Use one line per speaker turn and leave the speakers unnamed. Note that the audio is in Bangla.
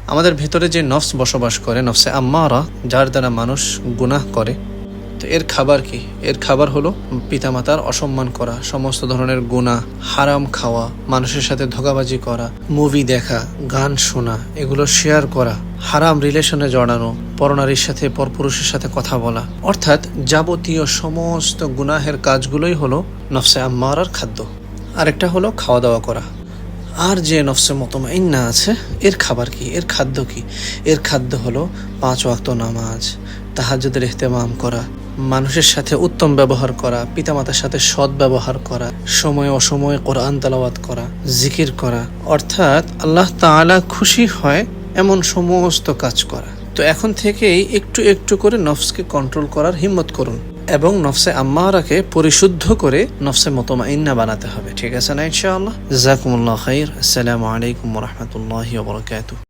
আমাদের ভেতরে যে নফস বসবাস করে, নফসে আম্মারা, যার দ্বারা মানুষ গুনাহ করে, তো এর খাবার কি? এর খাবার হলো পিতামাতার অসম্মান করা, সমস্ত ধরনের গুনাহ, হারাম খাওয়া, মানুষের সাথে ধোঁকাবাজি করা, মুভি দেখা, গান শোনা, এগুলো শেয়ার করা, হারাম রিলেশনে জড়ানো, পরনারীর সাথে পরপুরুষের সাথে কথা বলা, অর্থাৎ যাবতীয় সমস্ত গুনাহের কাজগুলোই হলো নফসে আম্মারার খাদ্য। আরেকটা হলো খাওয়া দাওয়া করা। আর যে নফসে মুতমাইন্না আছে, এর খাবার কি? এর খাদ্য কি? এর খাদ্য হলো 5 ওয়াক্ত নামাজ, তাহাজ্জুদের ইহতিমাম করা, মানুষের সাথে উত্তম ব্যবহার করা, পিতামাতার সাথে সৎ ব্যবহার করা, সময় অসময়ে কোরআন তেলাওয়াত করা, জিকির করা, অর্থাৎ আল্লাহ তাআলা খুশি হয় এমন সমস্ত কাজ করা। তো এখন থেকেই একটু একটু করে নফসকে কন্ট্রোল করার হিম্মত করুন এবং নফসে আম্মারাকে পরিশুদ্ধ করে নফসে মুতমাইন্না বানাতে হবে। ঠিক আছে না ইনশাআল্লাহ? জাযাকুমুল্লাহ খাইর। আসসালামু আলাইকুম ওয়া রাহমাতুল্লাহি ওয়া বারাকাতুহু।